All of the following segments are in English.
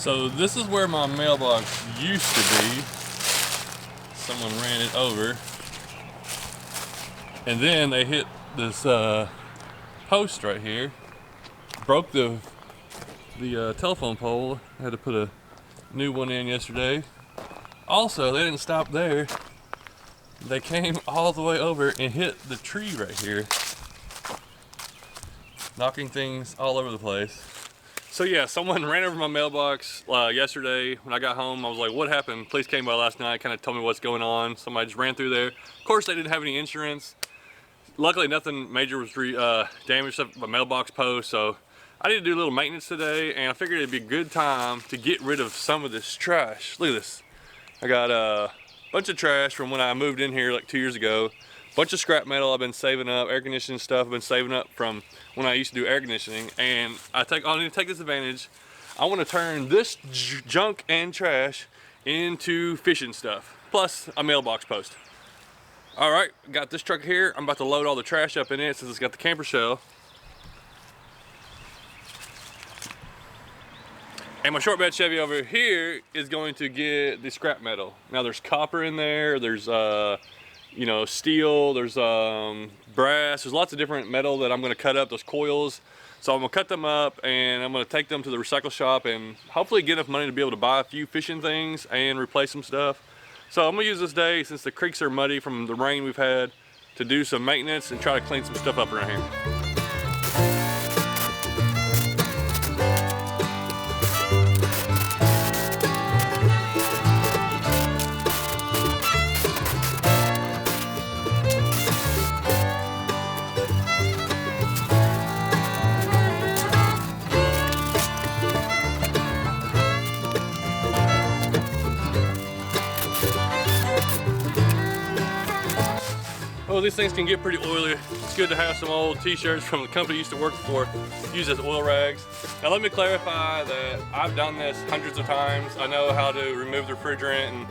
So this is where my mailbox used to be. Someone ran it over. And then they hit this post right here. Broke the telephone pole. I had to put a new one in yesterday. Also, they didn't stop there. They came all the way over and hit the tree right here, knocking things all over the place. So yeah, someone ran over my mailbox yesterday. When I got home, I was like, what happened? Police came by last night, kind of told me what's going on. Somebody just ran through there. Of course, they didn't have any insurance. Luckily, nothing major was damaged except my mailbox post. So I need to do a little maintenance today, and I figured it'd be a good time to get rid of some of this trash. Look at this. I got a bunch of trash from when I moved in here like 2 years ago. Bunch of scrap metal I've been saving up, air conditioning stuff I've been saving up from when I used to do air conditioning, and I need to take this advantage. I want to turn this junk and trash into fishing stuff, plus a mailbox post. All right, got this truck here. I'm about to load all the trash up in it since it's got the camper shell. And my short bed Chevy over here is going to get the scrap metal. Now there's copper in there, there's you know, steel, there's brass, there's lots of different metal that I'm gonna cut up, those coils. So I'm gonna cut them up and I'm gonna take them to the recycle shop and hopefully get enough money to be able to buy a few fishing things and replace some stuff. So I'm gonna use this day, since the creeks are muddy from the rain we've had, to do some maintenance and try to clean some stuff up around here. Well, these things can get pretty oily. It's good to have some old t-shirts from the company I used to work for used as oil rags. Now let me clarify that I've done this hundreds of times. I know how to remove the refrigerant and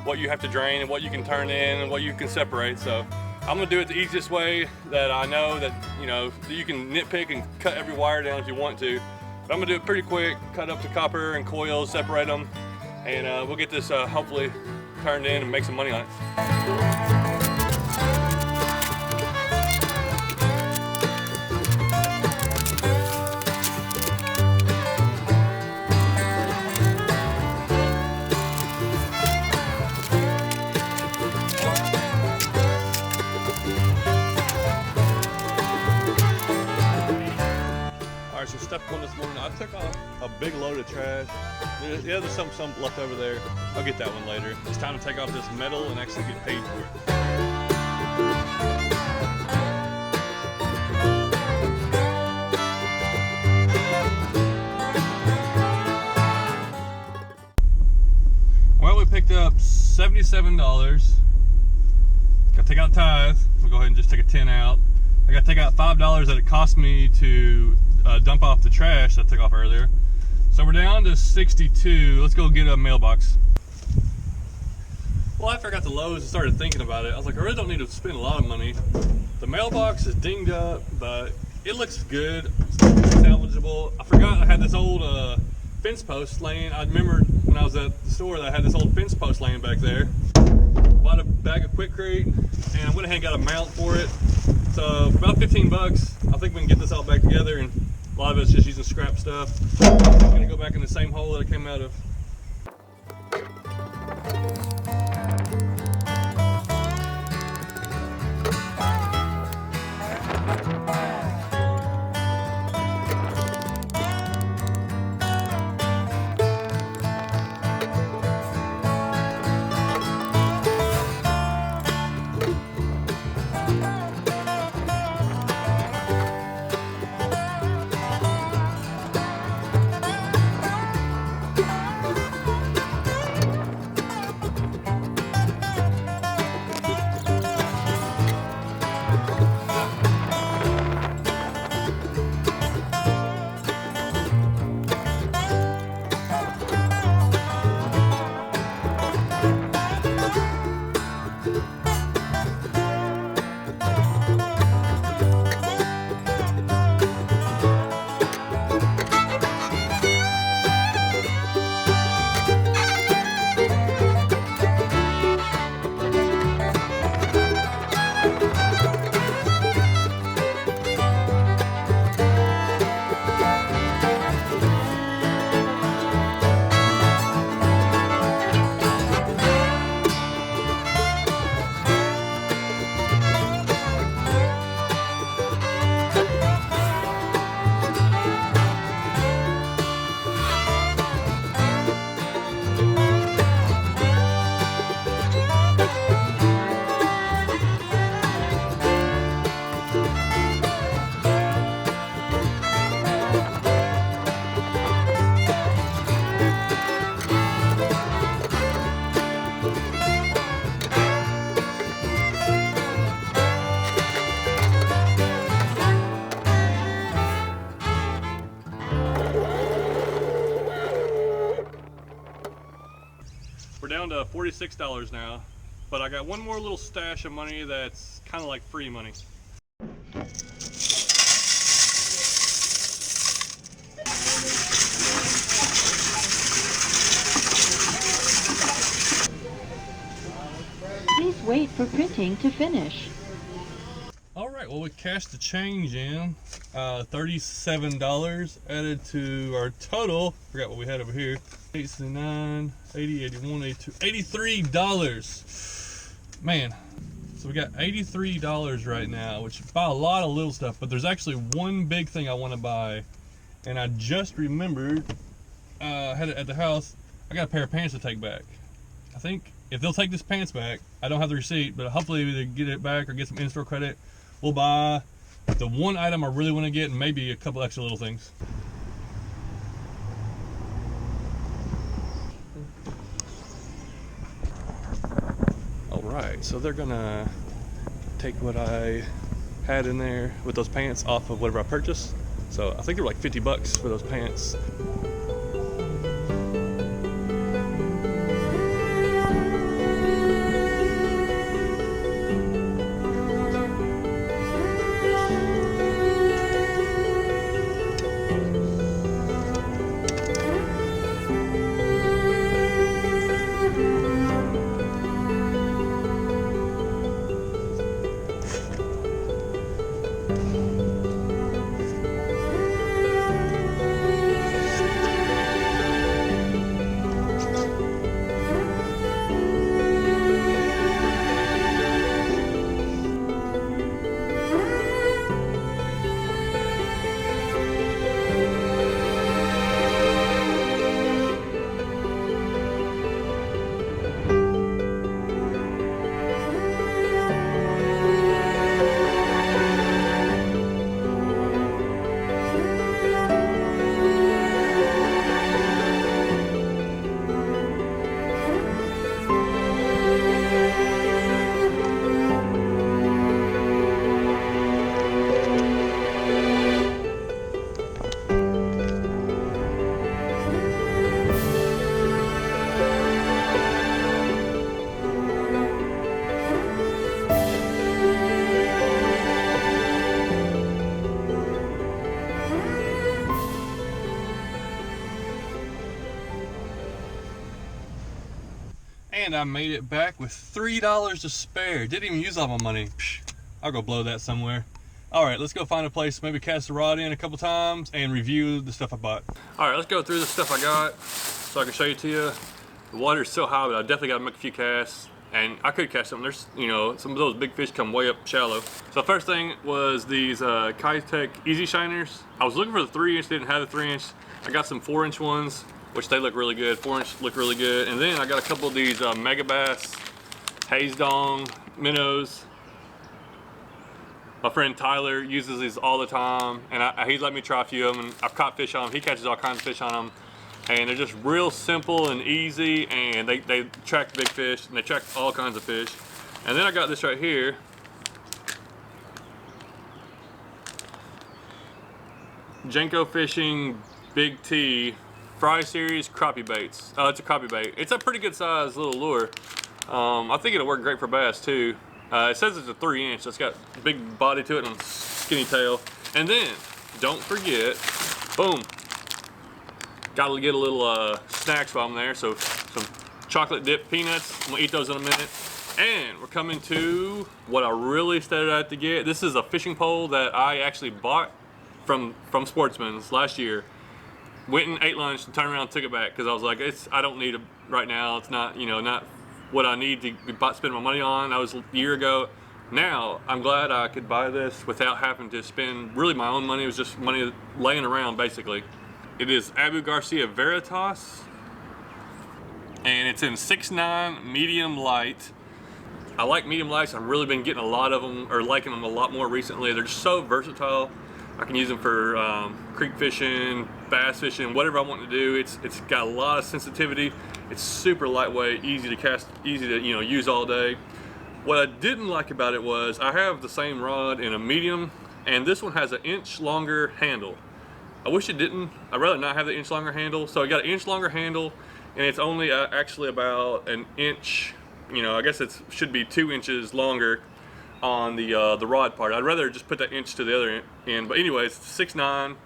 what you have to drain and what you can turn in and what you can separate. So I'm gonna do it the easiest way that I know that, you know, you can nitpick and cut every wire down if you want to. But I'm gonna do it pretty quick, cut up the copper and coils, separate them, and we'll get this hopefully turned in and make some money on it. So step one this morning, I took off a big load of trash. Yeah, there's some left over there. I'll get that one later. It's time to take off this metal and actually get paid for it. Well, we picked up $77. Gotta take out tithe. We'll go ahead and just take a 10 out. I gotta take out $5 that it cost me to dump off the trash that I took off earlier. So we're down to 62. Let's go get a mailbox. Well, after I got to Lowe's and started thinking about it, I was like, I really don't need to spend a lot of money. The mailbox is dinged up, but it looks good. It's salvageable. I forgot I had this old fence post laying. I remembered when I was at the store that I had this old fence post laying back there. Bought a bag of Quikrete and I went ahead and got a mount for it. So for about 15 bucks, I think we can get this all back together, and a lot of it's just using scrap stuff. It's gonna go back in the same hole that it came out of. down to $46 now, but I got one more little stash of money that's kind of like free money. Please wait for printing to finish. All right, well, we cashed the change in. $37 added to our total. Forgot what we had over here. 89, 80, 81, 82, $83. Man, so we got $83 right now, which buy a lot of little stuff, but there's actually one big thing I want to buy, and I just remembered, had it at the house. I got a pair of pants to take back. I think if they'll take this pants back, I don't have the receipt, but hopefully either get it back or get some in-store credit. We'll buy the one item I really want to get and maybe a couple extra little things. All right, so they're gonna take what I had in there with those pants off of whatever I purchased. So I think they were like 50 bucks for those pants. And I made it back with $3 to spare. Didn't even use all my money. Psh, I'll go blow that somewhere. All right, let's go find a place, maybe cast the rod in a couple times and review the stuff I bought. All right, let's go through the stuff I got so I can show you to you. The water's so high, but I definitely got to make a few casts. And I could catch something. There's, you know, some of those big fish come way up shallow. So the first thing was these Kietek Easy Shiners. I was looking for the 3-inch, didn't have the 3-inch. I got some 4-inch ones, which they look really good. 4-inch look really good. And then I got a couple of these megabass, hazedong minnows. My friend Tyler uses these all the time, and he's let me try a few of them, and I've caught fish on them. He catches all kinds of fish on them. And they're just real simple and easy, and they attract big fish, and they attract all kinds of fish. And then I got this right here. Jenko Fishing Big T Fry Series crappie baits. It's a crappie bait. It's a pretty good size little lure. I think it'll work great for bass too. It says it's a 3-inch, so it's got a big body to it and a skinny tail. And then, don't forget, boom, gotta get a little snacks while I'm there. So some chocolate dipped peanuts. I'm gonna eat those in a minute. And we're coming to what I really started out to get. This is a fishing pole that I actually bought from Sportsman's last year. Went and ate lunch and turned around and took it back because I was like, I don't need it right now. It's not, you know, not what I need to spend my money on. That was a year ago. Now I'm glad I could buy this without having to spend really my own money. It was just money laying around basically. It is Abu Garcia Veritas, and it's in 6'9" medium light. I like medium lights. I've really been getting a lot of them, or liking them a lot more recently. They're just so versatile. I can use them for creek fishing, bass fishing, whatever I want to do. It's got a lot of sensitivity. It's super lightweight, easy to cast, easy to use all day. What I didn't like about it was I have the same rod in a medium, and this one has an inch longer handle. I wish it didn't. I'd rather not have the inch longer handle. So I got an inch longer handle, and it's only actually about an inch. You know, I guess it should be 2 inches longer on the rod part. I'd rather just put that inch to the other end. But anyways, 6'9".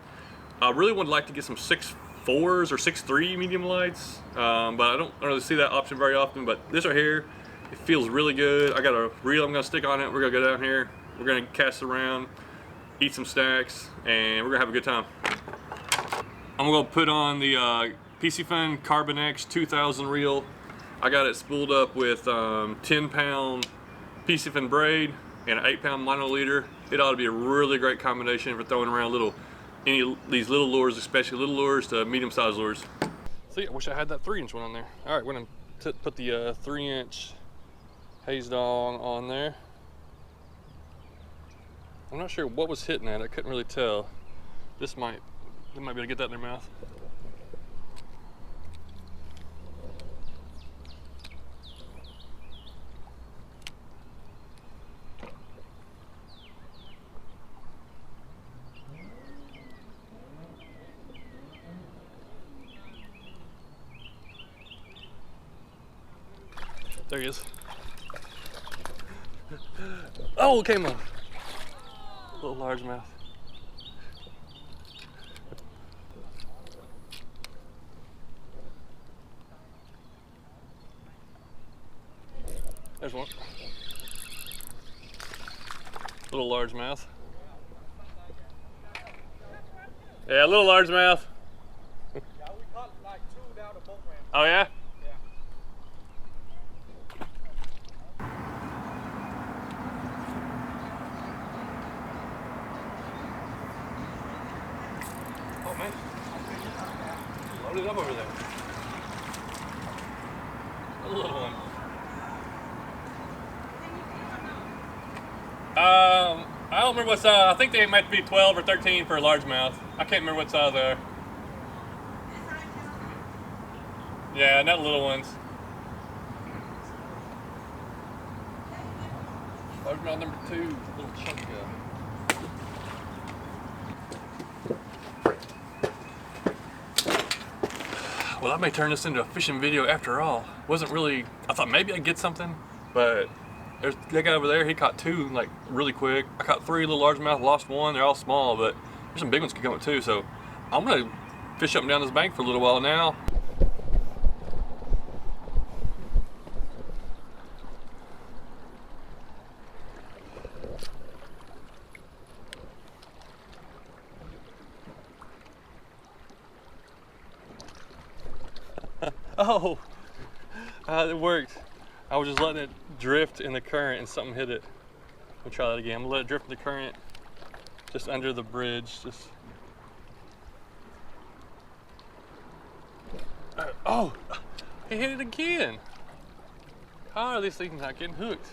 I really would like to get some 6'4" or 6'3" medium lights, but I don't really see that option very often. But this right here, it feels really good. I got a reel I'm gonna stick on it. We're gonna go down here. We're gonna cast it around, eat some snacks, and we're gonna have a good time. I'm gonna put on the PC Fun Carbon X 2000 reel. I got it spooled up with 10-pound PC Fun braid and an 8-pound mono leader. It ought to be a really great combination for throwing around these little lures, especially little lures to medium-sized lures. See, I wish I had that 3-inch one on there. All right, we're gonna put the 3-inch hazedong on there. I'm not sure what was hitting that. I couldn't really tell. They might be able to get that in their mouth. There he is. Oh, it came on. Little largemouth. There's one. Little largemouth. Yeah, little largemouth. Yeah, we caught like 2 down the boat ramp. Oh yeah? Oh man, loaded up over there. A little one. I don't remember what size. I think they might be 12 or 13 for a largemouth. I can't remember what size they are. Yeah, not little ones. Largemouth number 2, little chunky guy. Well, I may turn this into a fishing video after all. Wasn't really, I thought maybe I'd get something, but there's that guy over there, he caught 2 like really quick. I caught 3 little largemouth, lost 1. They're all small, but there's some big ones coming too. So I'm gonna fish up and down this bank for a little while now. Oh, it worked. I was just letting it drift in the current and something hit it. We'll try that again. I'm gonna let it drift in the current just under the bridge. Oh, he hit it again. How are these things not getting hooked?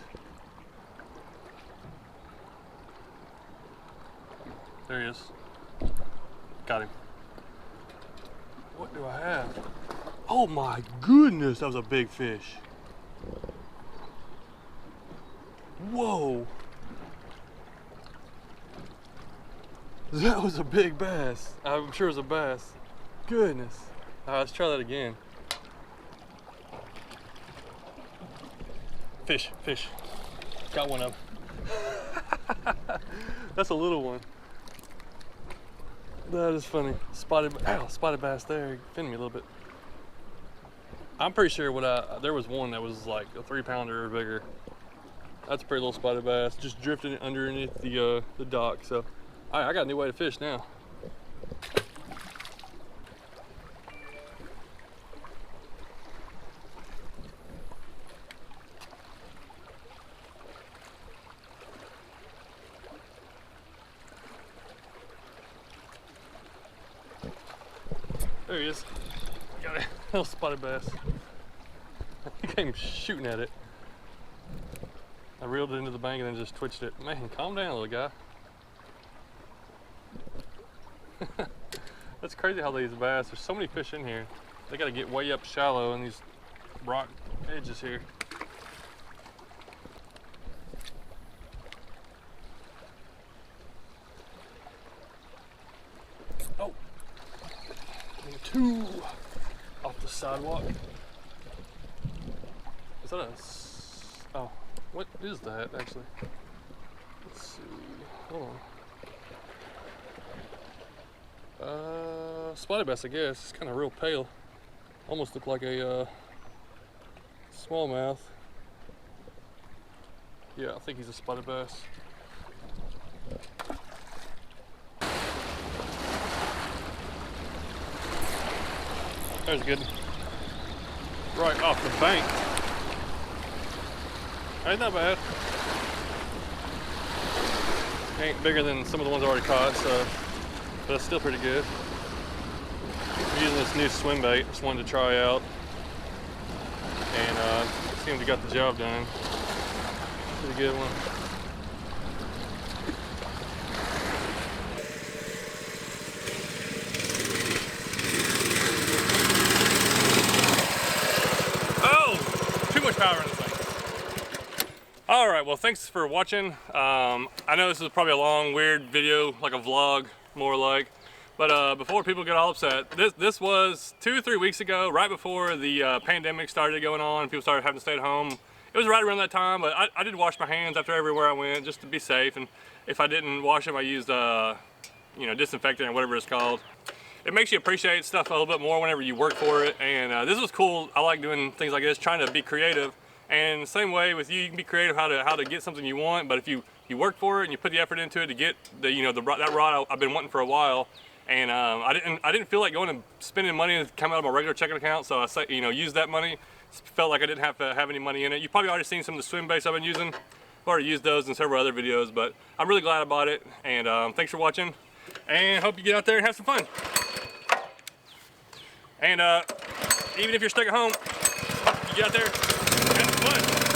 There he is. Got him. What do I have? Oh my goodness, that was a big fish. Whoa. That was a big bass. I'm sure it was a bass. Goodness. All right, let's try that again. Fish, fish. Got one of them. That's a little one. That is funny. Spotted bass there. Finned me a little bit. I'm pretty sure there was one that was like a 3-pounder or bigger. That's a pretty little spotted bass, just drifting underneath the dock. So, all right, I got a new way to fish now. There he is. Got a little spotted bass. He came shooting at it. I reeled it into the bank and then just twitched it. Man, calm down, little guy. That's crazy how these bass, there's so many fish in here. They gotta get way up shallow in these rock edges here. Oh, 2 off the sidewalk. Is that a... Oh, what is that actually? Let's see. Hold on. Spotted bass, I guess. It's kind of real pale. Almost look like a smallmouth. Yeah, I think he's a spotted bass. There's a good one. Right off the bank. Ain't not bad. Ain't bigger than some of the ones I already caught, so, but it's still pretty good. I'm using this new swim bait, just wanted to try out, and it seemed to got the job done. Pretty good one. Oh, too much power in this thing. All right, well, thanks for watching. I know this is probably a long, weird video, like a vlog, more like. But before people get all upset, this was 2 or 3 weeks ago, right before the pandemic started going on and people started having to stay at home. It was right around that time, but I did wash my hands after everywhere I went just to be safe. And if I didn't wash them, I used you know, disinfectant or whatever it's called. It makes you appreciate stuff a little bit more whenever you work for it. And this was cool. I like doing things like this, trying to be creative. And the same way with you, you can be creative how to get something you want. But if you work for it and you put the effort into it to get the that rod I've been wanting for a while. And I didn't feel like going and spending money to come out of my regular checking account, so I used that money. Felt like I didn't have to have any money in it. You've probably already seen some of the swim baits I've been using. I've already used those in several other videos, but I'm really glad I bought it. And thanks for watching, and hope you get out there and have some fun. And even if you're stuck at home, you get out there and have some fun.